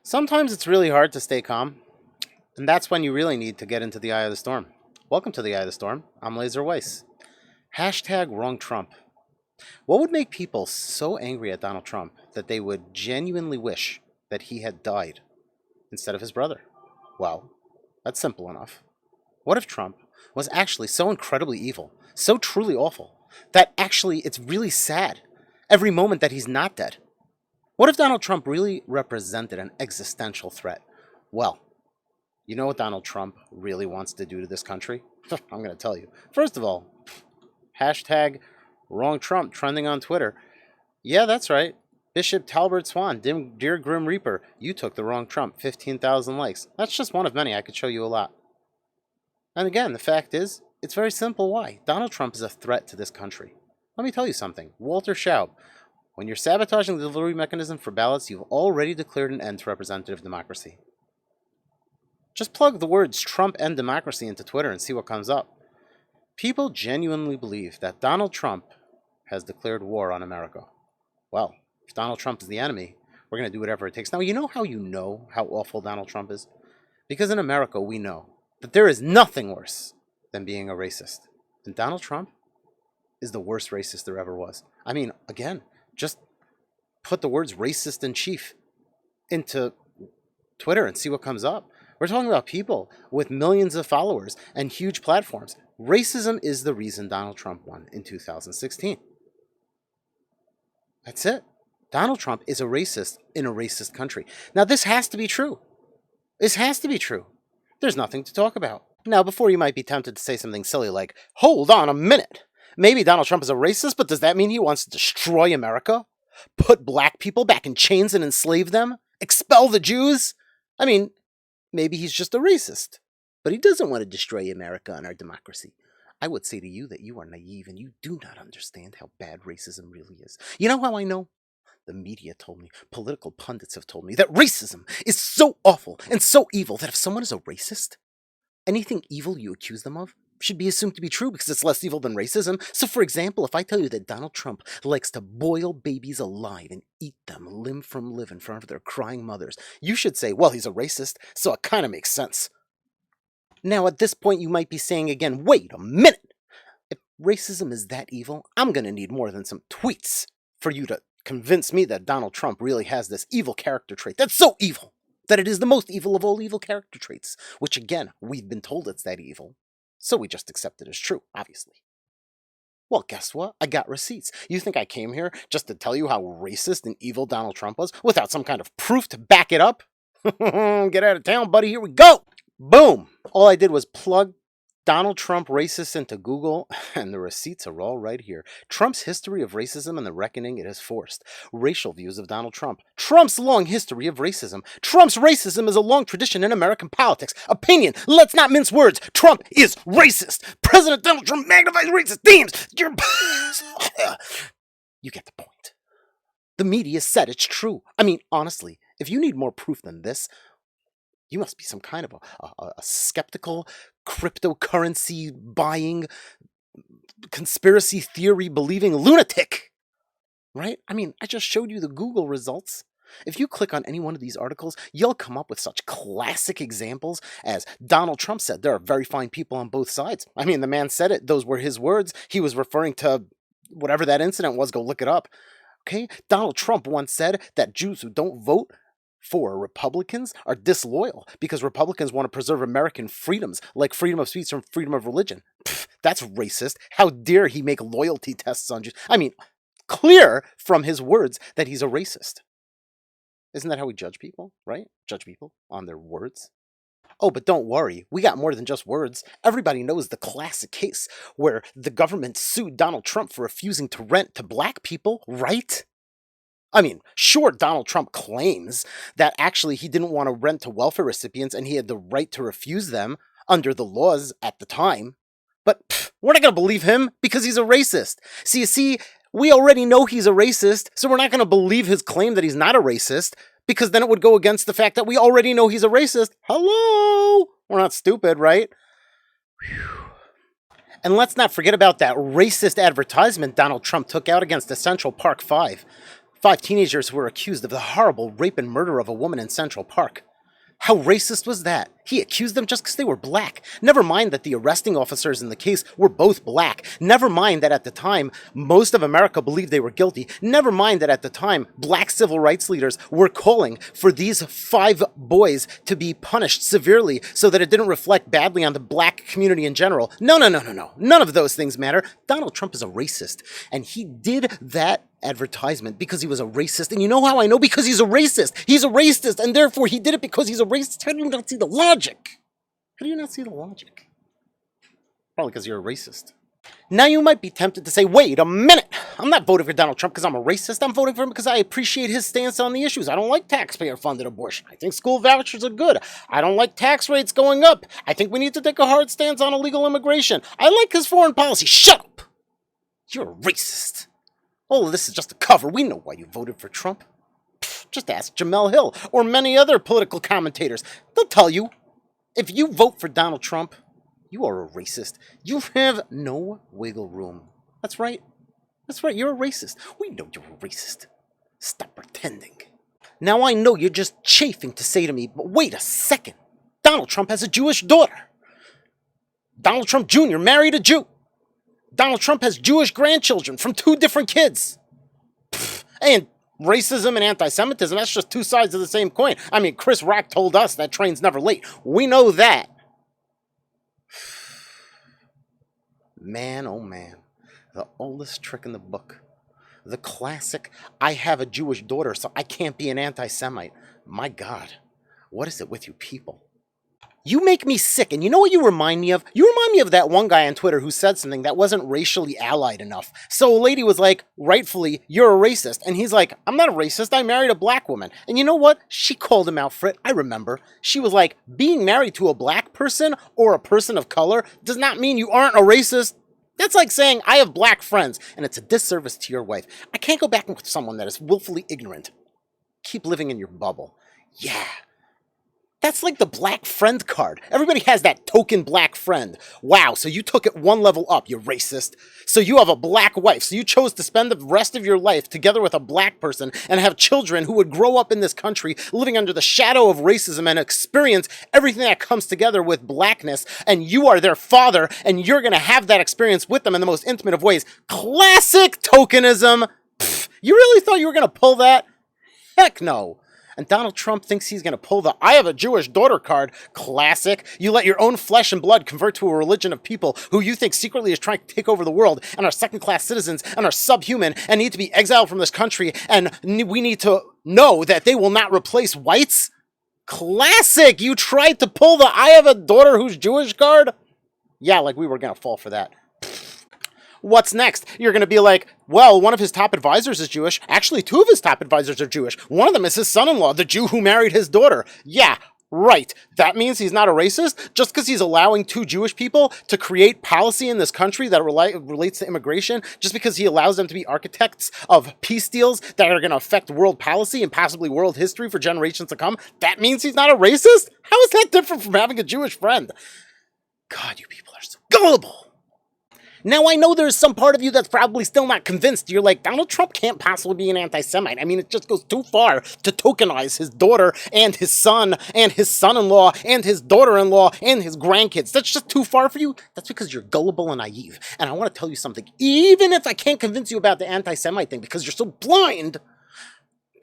Sometimes it's really hard to stay calm, and that's when you really need to get into the eye of the storm. Welcome to the eye of the storm. I'm Laser Weiss. Hashtag wrong Trump. What would make people so angry at Donald Trump that they would genuinely wish that he had died instead of his brother? Well, that's simple enough. What if Trump was actually so incredibly evil, so truly awful, that actually it's really sad every moment that he's not dead? What if Donald Trump really represented an existential threat? Well, you know what Donald Trump really wants to do to this country? I'm going to tell you. First of all, hashtag wrong Trump trending on Twitter. Yeah, that's right. Bishop Talbert Swan, Dear Grim Reaper, you took the wrong Trump. 15,000 likes. That's just one of many. I could show you a lot. And again, the fact is, it's very simple why. Donald Trump is a threat to this country. Let me tell you something. Walter Schaub, when you're sabotaging the delivery mechanism for ballots, you've already declared an end to representative democracy. Just plug the words Trump and democracy into Twitter and see what comes up. People genuinely believe that Donald Trump has declared war on America. Well, if Donald Trump is the enemy, we're going to do whatever it takes. Now, you know how awful Donald Trump is? Because in America, we know that there is nothing worse than being a racist. And Donald Trump is the worst racist there ever was. I mean, again, just put the words racist in chief into Twitter and see what comes up. We're talking about people with millions of followers and huge platforms. Racism is the reason Donald Trump won in 2016. That's it. Donald Trump is a racist in a racist country. Now, this has to be true. This has to be true. There's nothing to talk about. Now, before you might be tempted to say something silly like, hold on a minute. Maybe Donald Trump is a racist, but does that mean he wants to destroy America? Put black people back in chains and enslave them? Expel the Jews? I mean, maybe he's just a racist, but he doesn't want to destroy America and our democracy. I would say to you that you are naive and you do not understand how bad racism really is. You know how I know? The media told me, political pundits have told me that racism is so awful and so evil that if someone is a racist, anything evil you accuse them of should be assumed to be true because it's less evil than racism. So, for example, if I tell you that Donald Trump likes to boil babies alive and eat them limb from limb in front of their crying mothers, you should say, well, he's a racist, so it kind of makes sense. Now, at this point, you might be saying again, wait a minute. If racism is that evil, I'm going to need more than some tweets for you to convince me that Donald Trump really has this evil character trait that's so evil that it is the most evil of all evil character traits, which again, we've been told it's that evil. So we just accept it as true, obviously. Well, guess what? I got receipts. You think I came here just to tell you how racist and evil Donald Trump was without some kind of proof to back it up? Get out of town, buddy. Here we go. Boom. All I did was plug Donald Trump racist into Google, and the receipts are all right here. Trump's history of racism and the reckoning it has forced. Racial views of Donald Trump. Trump's long history of racism. Trump's racism is a long tradition in American politics. Opinion. Let's not mince words. Trump is racist. President Donald Trump magnifies racist themes. You get the point. The media said it's true. I mean, honestly, if you need more proof than this, you must be some kind of a skeptical, cryptocurrency buying, conspiracy theory believing lunatic, right? I mean, I just showed you the Google results. If you click on any one of these articles, you'll come up with such classic examples as Donald Trump said there are very fine people on both sides. I mean, the man said it. Those were his words. He was referring to whatever that incident was. Go look it up. Okay? Donald Trump once said that Jews who don't vote for Republicans are disloyal because Republicans want to preserve American freedoms like freedom of speech and freedom of religion. Pfft, that's racist. How dare he make loyalty tests on Jews? I mean, clear from his words that he's a racist. Isn't that how we judge people, right? Judge people on their words. Oh, but don't worry. We got more than just words. Everybody knows the classic case where the government sued Donald Trump for refusing to rent to black people, right? I mean, sure, Donald Trump claims that actually he didn't want to rent to welfare recipients and he had the right to refuse them under the laws at the time. But we're not going to believe him because he's a racist. See, we already know he's a racist, so we're not going to believe his claim that he's not a racist because then it would go against the fact that we already know he's a racist. Hello? We're not stupid, right? Whew. And let's not forget about that racist advertisement Donald Trump took out against the Central Park 5. 5 teenagers who were accused of the horrible rape and murder of a woman in Central Park. How racist was that? He accused them just because they were black. Never mind that the arresting officers in the case were both black. Never mind that at the time, most of America believed they were guilty. Never mind that at the time, black civil rights leaders were calling for these 5 boys to be punished severely so that it didn't reflect badly on the black community in general. No. None of those things matter. Donald Trump is a racist, and he did that advertisement because he was a racist. And you know how I know? Because he's a racist. He's a racist, and therefore he did it because he's a racist. How do you not see the logic? How do you not see the logic? Probably because you're a racist. Now you might be tempted to say, wait a minute, I'm not voting for Donald Trump because I'm a racist. I'm voting for him because I appreciate his stance on the issues. I don't like taxpayer-funded abortion. I think school vouchers are good. I don't like tax rates going up. I think we need to take a hard stance on illegal immigration. I like his foreign policy. Shut up! You're a racist. All of this is just a cover. We know why you voted for Trump. Just ask Jamel Hill or many other political commentators. They'll tell you. If you vote for Donald Trump, you are a racist. You have no wiggle room. That's right. That's right. You're a racist. We know you're a racist. Stop pretending. Now I know you're just chafing to say to me, but wait a second. Donald Trump has a Jewish daughter. Donald Trump Jr. married a Jew. Donald Trump has Jewish grandchildren from 2 different kids. And racism and anti-Semitism, that's just 2 sides of the same coin. I mean, Chris Rock told us that train's never late. We know that. Man, oh man. The oldest trick in the book. The classic, I have a Jewish daughter, so I can't be an anti-Semite. My God, what is it with you people? You make me sick, and you know what you remind me of? You remind me of that one guy on Twitter who said something that wasn't racially allied enough. So a lady was like, rightfully, you're a racist. And he's like, I'm not a racist, I married a black woman. And you know what? She called him out for it, I remember. She was like, being married to a black person or a person of color does not mean you aren't a racist. That's like saying, I have black friends, and it's a disservice to your wife. I can't go back with someone that is willfully ignorant. Keep living in your bubble. Yeah. That's like the black friend card. Everybody has that token black friend. Wow, so you took it 1 level up, you racist. So you have a black wife. So you chose to spend the rest of your life together with a black person and have children who would grow up in this country living under the shadow of racism and experience everything that comes together with blackness. And you are their father, and you're going to have that experience with them in the most intimate of ways. Classic tokenism. Pfft, you really thought you were going to pull that? Heck no. And Donald Trump thinks he's going to pull the I have a Jewish daughter card. Classic. You let your own flesh and blood convert to a religion of people who you think secretly is trying to take over the world and are second-class citizens and are subhuman and need to be exiled from this country, and we need to know that they will not replace whites. Classic. You tried to pull the I have a daughter who's Jewish card? Yeah, like we were going to fall for that. What's next? You're going to be like, well, one of his top advisors is Jewish. Actually, 2 of his top advisors are Jewish. One of them is his son-in-law, the Jew who married his daughter. Yeah, right. That means he's not a racist? Just because he's allowing 2 Jewish people to create policy in this country that relates to immigration? Just because he allows them to be architects of peace deals that are going to affect world policy and possibly world history for generations to come? That means he's not a racist? How is that different from having a Jewish friend? God, you people are so gullible. Now, I know there's some part of you that's probably still not convinced. You're like, Donald Trump can't possibly be an anti-Semite. I mean, it just goes too far to tokenize his daughter and his son and his son-in-law and his daughter-in-law and his grandkids. That's just too far for you. That's because you're gullible and naive. And I want to tell you something. Even if I can't convince you about the anti-Semite thing because you're so blind,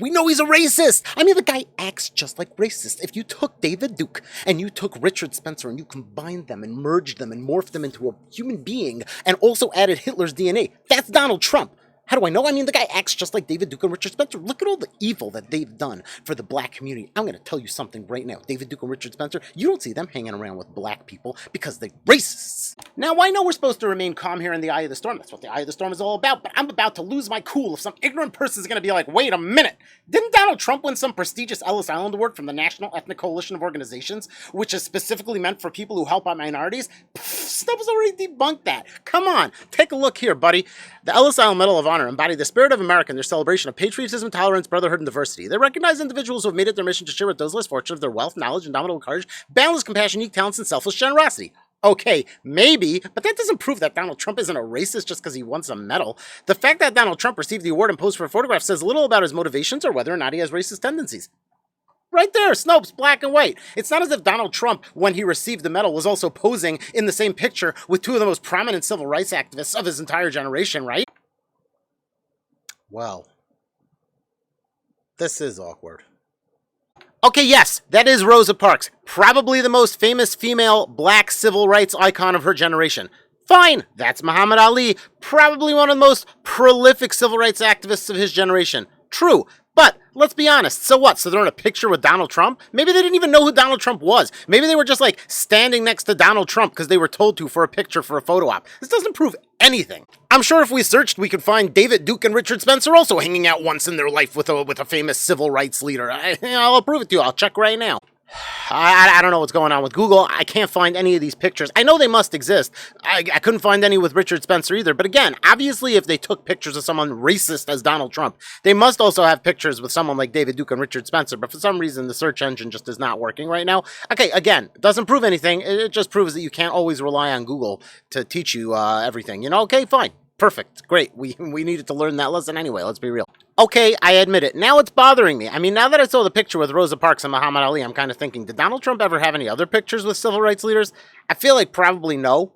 we know he's a racist. I mean, the guy acts just like racist. If you took David Duke and you took Richard Spencer and you combined them and merged them and morphed them into a human being and also added Hitler's DNA, that's Donald Trump. How do I know? I mean, the guy acts just like David Duke and Richard Spencer. Look at all the evil that they've done for the black community. I'm going to tell you something right now. David Duke and Richard Spencer, you don't see them hanging around with black people because they're racists. Now, I know we're supposed to remain calm here in the eye of the storm. That's what the eye of the storm is all about. But I'm about to lose my cool if some ignorant person is going to be like, wait a minute. Didn't Donald Trump win some prestigious Ellis Island Award from the National Ethnic Coalition of Organizations, which is specifically meant for people who help out minorities? Stubbs already debunked that. Come on. Take a look here, buddy. The Ellis Island Medal of Honor embodied the spirit of America in their celebration of patriotism, tolerance, brotherhood, and diversity. They recognize individuals who have made it their mission to share with those less fortunate of their wealth, knowledge, indomitable courage, boundless compassion, unique talents, and selfless generosity. Okay, maybe, but that doesn't prove that Donald Trump isn't a racist just because he won some medal. The fact that Donald Trump received the award and posed for a photograph says little about his motivations or whether or not he has racist tendencies. Right there, Snopes, black and white. It's not as if Donald Trump, when he received the medal, was also posing in the same picture with two of the most prominent civil rights activists of his entire generation, right? Well, this is awkward. Okay, yes, that is Rosa Parks, probably the most famous female black civil rights icon of her generation. Fine, that's Muhammad Ali, probably one of the most prolific civil rights activists of his generation. True, but let's be honest, so what? So they're in a picture with Donald Trump? Maybe they didn't even know who Donald Trump was. Maybe they were just like standing next to Donald Trump because they were told to for a picture for a photo op. This doesn't prove anything. I'm sure if we searched, we could find David Duke and Richard Spencer also hanging out once in their life with a famous civil rights leader. I'll prove it to you. I'll check right now. I don't know what's going on with Google. I can't find any of these pictures. I know they must exist. I couldn't find any with Richard Spencer either. But again, obviously, if they took pictures of someone racist as Donald Trump, they must also have pictures with someone like David Duke and Richard Spencer. But for some reason, the search engine just is not working right now. Okay, again, doesn't prove anything. It just proves that you can't always rely on Google to teach you everything. You know, okay, fine. Perfect. Great. We needed to learn that lesson anyway. Let's be real. Okay, I admit it. Now it's bothering me. I mean, now that I saw the picture with Rosa Parks and Muhammad Ali, I'm kind of thinking, did Donald Trump ever have any other pictures with civil rights leaders? I feel like probably no.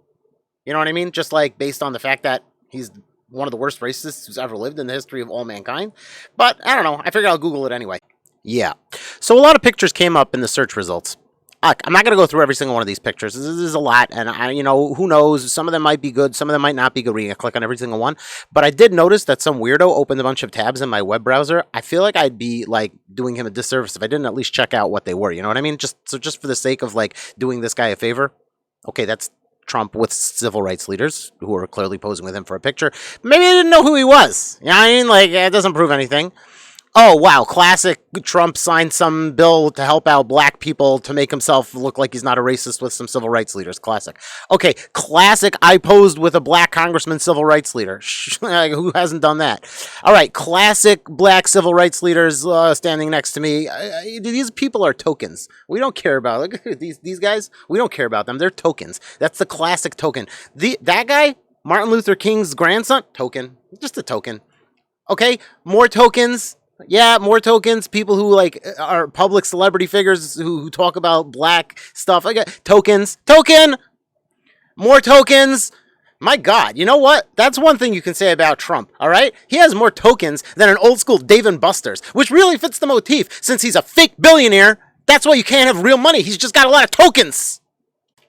You know what I mean? Just like based on the fact that he's one of the worst racists who's ever lived in the history of all mankind. But I don't know. I figured I'll Google it anyway. Yeah. So a lot of pictures came up in the search results. I'm not going to go through every single one of these pictures. This is a lot, and who knows? Some of them might be good, some of them might not be good. We're going to click on every single one. But I did notice that some weirdo opened a bunch of tabs in my web browser. I feel like I'd be like doing him a disservice if I didn't at least check out what they were. You know what I mean? Just for the sake of like doing this guy a favor. Okay, that's Trump with civil rights leaders who are clearly posing with him for a picture. Maybe I didn't know who he was. You know what I mean? Like, it doesn't prove anything. Oh, wow, classic. Trump signed some bill to help out black people to make himself look like he's not a racist with some civil rights leaders. Classic. Okay, classic. I posed with a black congressman civil rights leader. Who hasn't done that? All right, classic black civil rights leaders standing next to me. These people are tokens. We don't care about look at these guys. We don't care about them. They're tokens. That's the classic token. That guy, Martin Luther King's grandson, token. Just a token. Okay, more tokens. Yeah, more tokens. People who like are public celebrity figures who talk about black stuff. I got tokens. Token. More tokens. My God, you know what? That's one thing you can say about Trump, all right? He has more tokens than an old school Dave and Buster's, which really fits the motif since he's a fake billionaire. That's why you can't have real money. He's just got a lot of tokens.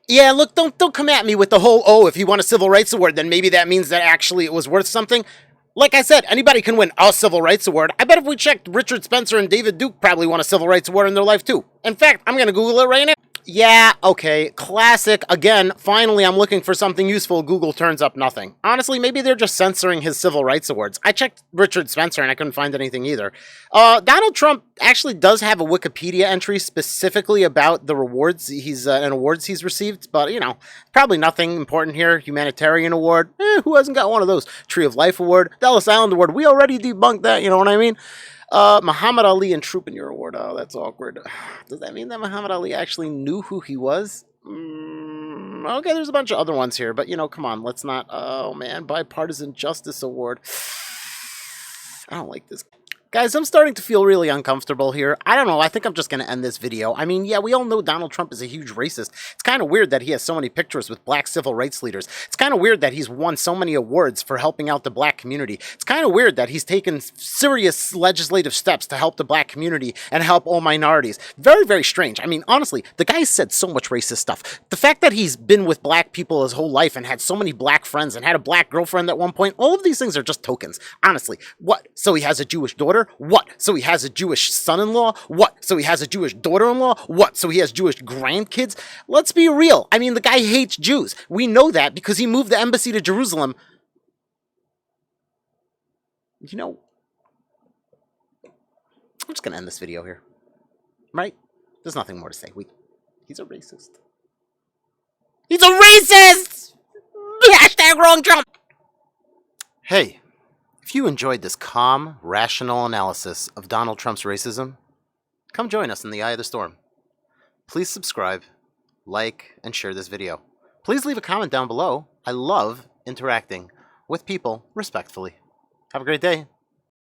Yeah, look, don't come at me with the whole, oh, if he won a civil rights award, then maybe that means that actually it was worth something. Like I said, anybody can win a civil rights award. I bet if we checked, Richard Spencer and David Duke probably won a civil rights award in their life too. In fact, I'm going to Google it right now. Yeah, okay, classic. Again, finally, I'm looking for something useful. Google turns up nothing. Honestly, maybe they're just censoring his civil rights awards. I checked Richard Spencer and I couldn't find anything either. Donald Trump actually does have a Wikipedia entry specifically about the rewards and awards he's received, but probably nothing important here. Humanitarian award, who hasn't got one of those? Tree of Life award, Dallas Island award. We already debunked that. You know what I mean? Muhammad Ali and Troop in your award. Oh, that's awkward. Does that mean that Muhammad Ali actually knew who he was? Okay, there's a bunch of other ones here, but come on, let's not. Oh man, Bipartisan Justice Award. I don't like this. Guys, I'm starting to feel really uncomfortable here. I don't know. I think I'm just going to end this video. I mean, yeah, we all know Donald Trump is a huge racist. It's kind of weird that he has so many pictures with black civil rights leaders. It's kind of weird that he's won so many awards for helping out the black community. It's kind of weird that he's taken serious legislative steps to help the black community and help all minorities. Very, very strange. I mean, honestly, the guy said so much racist stuff. The fact that he's been with black people his whole life and had so many black friends and had a black girlfriend at one point, all of these things are just tokens. Honestly, what? So he has a Jewish daughter? What? So he has a Jewish son-in-law? What? So he has a Jewish daughter-in-law? What? So he has Jewish grandkids? Let's be real. I mean, the guy hates Jews. We know that because he moved the embassy to Jerusalem. I'm just going to end this video here. Right? There's nothing more to say. He's a racist. He's a racist! Hashtag wrong Trump! Hey. If you enjoyed this calm, rational analysis of Donald Trump's racism, come join us in the eye of the storm. Please subscribe, like, and share this video. please leave a comment down below. I love interacting with people respectfully. Have a great day.